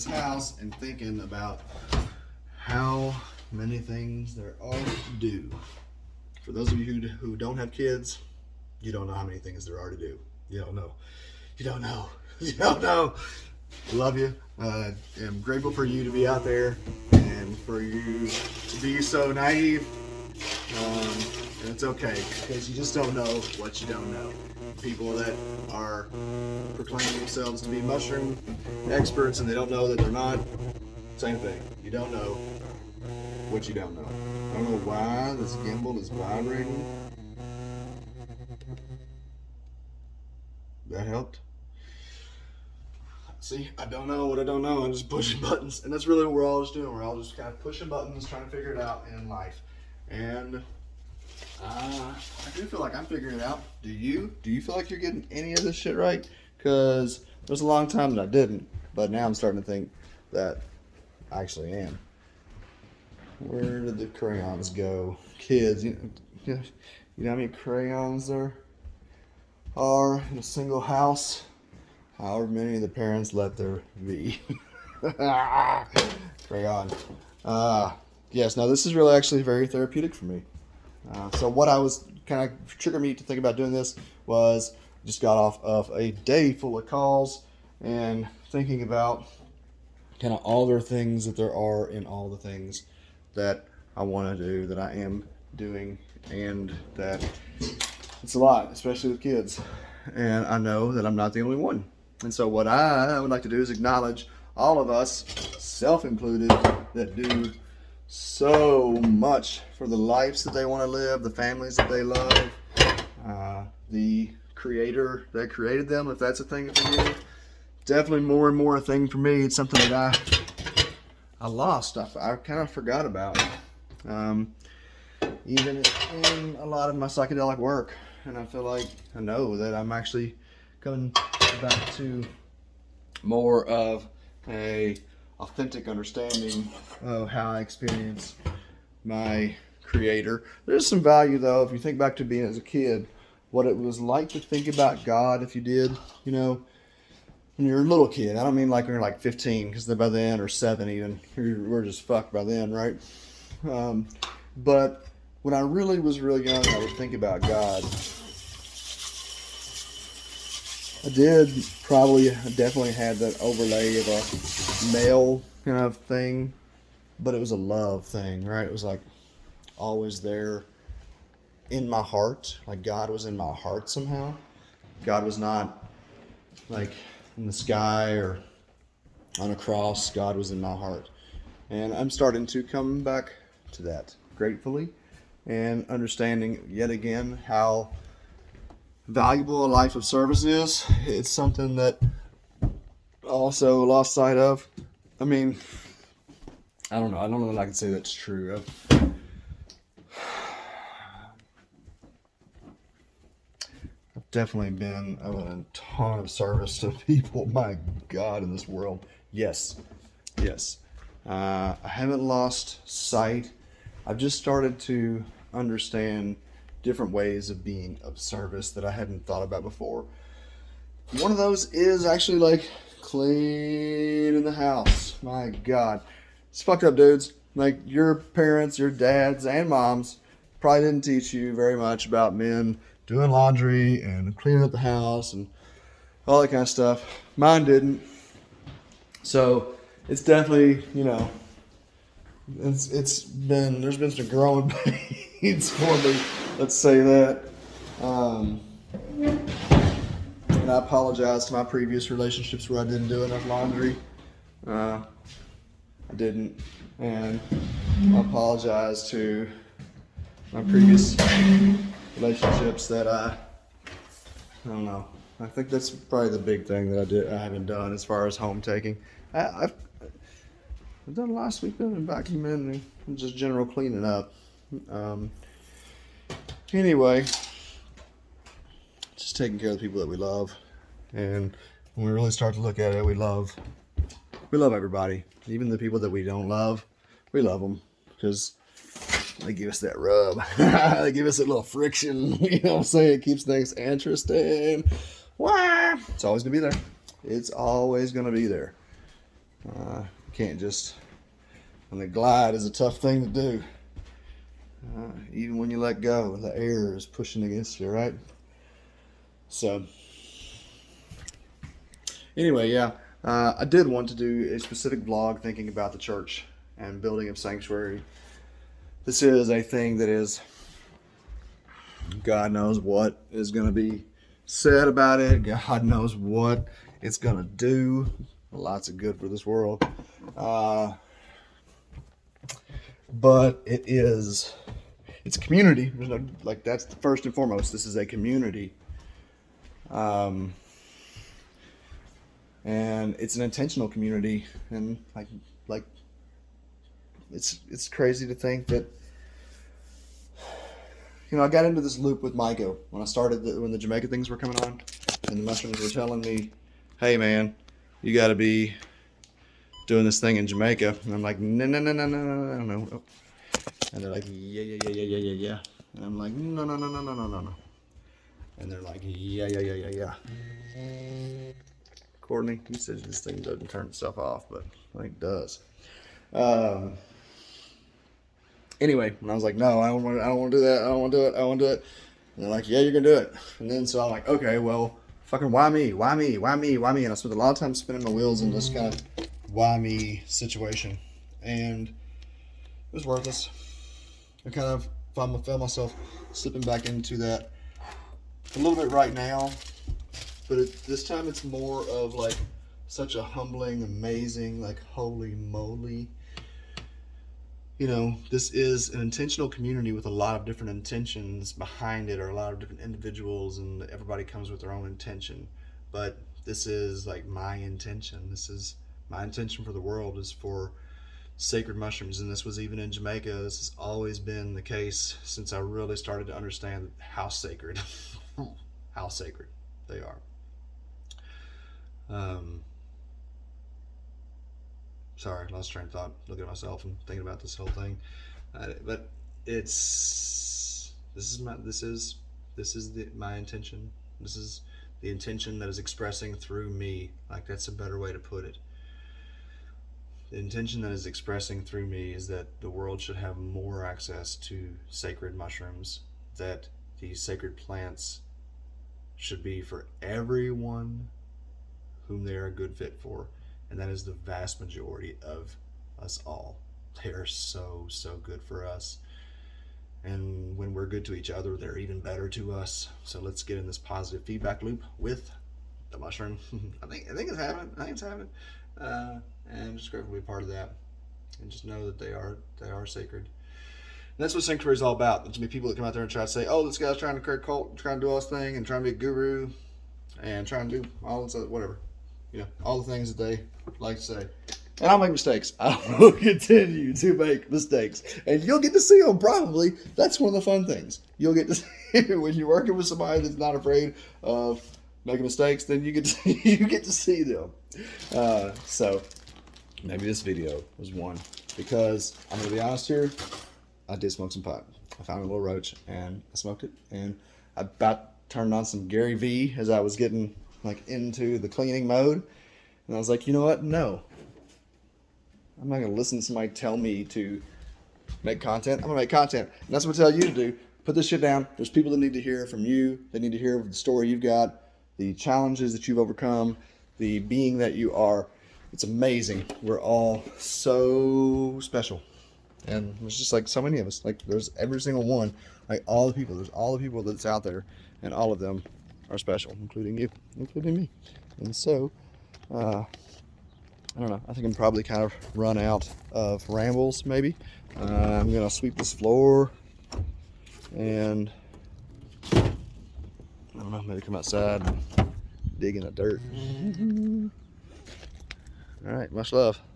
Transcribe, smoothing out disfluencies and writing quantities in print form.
house and thinking about how many things there are to do. For those of you who don't have kids, you don't know how many things there are to do. You don't know. You don't know. You don't know. I love you. I am grateful for you to be out there and for you to be so naive. And it's okay because you just don't know what you don't know. People that are proclaiming themselves to be mushroom experts and they don't know that they're not, same thing. You don't know what you don't know. I don't know why this gimbal is vibrating. That helped. See, I don't know what I don't know. I'm just pushing buttons. And that's really what we're all just doing. We're all just kind of pushing buttons, trying to figure it out in life. And I do feel like I'm figuring it out. Do you? Do you feel like you're getting any of this shit right? Because there's a long time that I didn't. But now I'm starting to think that I actually am. Where did the crayons go? Kids, you know how many crayons there are in a single house? However many the parents let there be. Crayon. Yes, now this is really actually very therapeutic for me. So what I was kind of triggered me to think about doing this was just got off of a day full of calls and thinking about kind of all the things that there are in all the things that I want to do, that I am doing, and that it's a lot, especially with kids. And I know that I'm not the only one. And so what I would like to do is acknowledge all of us, self-included, that do so much for the lives that they want to live, the families that they love, the creator that created them, if that's a thing for you. Definitely more and more a thing for me. It's something that I lost. I kind of forgot about. Even in a lot of my psychedelic work. And I feel like I know that I'm actually coming back to more of a authentic understanding of how I experience my creator. There's some value though, if you think back to being as a kid, what it was like to think about God if you did, you know, when you're a little kid. I don't mean like when you're like 15, because by then, or 7 even, we're just fucked by then, right? But when I really was really young, I would think about God. I definitely had that overlay of a male kind of thing, but it was a love thing, right? It was like always there in my heart, like God was in my heart somehow. God was not like in the sky or on a cross. God was in my heart. And I'm starting to come back to that gratefully and understanding yet again how valuable a life of service is. It's something that also lost sight of. I mean, I don't know that I can say that's true. I've definitely been of a ton of service to people. My God, in this world. Yes. I haven't lost sight. I've just started to understand different ways of being of service that I hadn't thought about before. One of those is actually like cleaning the house. My God. It's fucked up, dudes. Like your parents, your dads, and moms probably didn't teach you very much about men doing laundry and cleaning up the house and all that kind of stuff. Mine didn't. So it's definitely, you know, there's been some growing pains for me. Let's say that. And I apologize to my previous relationships where I didn't do enough laundry. I didn't. And I apologize to my previous relationships that I don't know. I think that's probably the big thing that I haven't done as far as home taking. I've done last week, been vacuuming and just general cleaning up. Anyway, just taking care of the people that we love. And when we really start to look at it, we love everybody. Even the people that we don't love, we love them because they give us that rub. They give us a little friction. You know what I'm saying? It keeps things interesting. Wah! It's always going to be there. It's always going to be there. Can't just, and the glide is a tough thing to do. Even when you let go, the air is pushing against you, right? So, anyway, yeah, I did want to do a specific vlog thinking about the church and building of sanctuary. This is a thing that is, God knows what is going to be said about it. God knows what it's going to do. Lots of good for this world. But it's a community. Like, that's the first and foremost. This is a community. And it's an intentional community. And like it's crazy to think that, I got into this loop with Micah when I started, when the Jamaica things were coming on, and the mushrooms were telling me, hey man, you got to be doing this thing in Jamaica. And I'm like, no. And they're like, yeah. And I'm like, no. And they're like, yeah. Courtney, you said this thing doesn't turn itself off, but I think it does. Anyway, and I was like, no, I don't want to do that. I don't want to do it. And they're like, yeah, you're going to do it. And then so I'm like, okay, well, fucking why me? And I spent a lot of time spinning my wheels in this kind of why me situation. And it was worthless. I kind of found myself slipping back into that a little bit right now. But this time it's more of like such a humbling, amazing, like holy moly. This is an intentional community with a lot of different intentions behind it, or a lot of different individuals, and everybody comes with their own intention. But this is like my intention. This is my intention for the world, is for sacred mushrooms. And this was even in Jamaica. This has always been the case since I really started to understand how sacred, how sacred they are. Sorry, lost train of thought, looking at myself and thinking about this whole thing. But this is my intention. This is the intention that is expressing through me. Like, that's a better way to put it. The intention that is expressing through me is that the world should have more access to sacred mushrooms, that these sacred plants should be for everyone whom they are a good fit for. And that is the vast majority of us all. They are so good for us. And when we're good to each other, they're even better to us. So let's get in this positive feedback loop with the mushroom. I think it's happening. And just grateful to be a part of that. And just know that they are sacred. And that's what sanctuary is all about. There's going to be people that come out there and try to say, oh, this guy's trying to create a cult, trying to do all this thing, and trying to be a guru, and trying to do all this other, whatever. All the things that they like to say. And I'll make mistakes. I will continue to make mistakes. And you'll get to see them, probably. That's one of the fun things. You'll get to see when you're working with somebody that's not afraid of making mistakes, then you get to see them. So maybe this video was one. Because I'm going to be honest here, I did smoke some pot. I found a little roach and I smoked it. And I about turned on some Gary V as I was getting into the cleaning mode, and I was like, you know what? No, I'm not gonna listen to somebody tell me to make content. I'm gonna make content, and that's what I tell you to do. Put this shit down. There's people that need to hear from you. They need to hear the story you've got, the challenges that you've overcome, the being that you are. It's amazing. We're all so special, and there's just like so many of us. Like, there's every single one. Like, all the people. There's all the people that's out there, and all of them are special, including you, including me. And so, I don't know. I think I'm probably kind of run out of rambles, maybe. I'm going to sweep this floor and, I don't know, maybe come outside and dig in the dirt. All right, much love.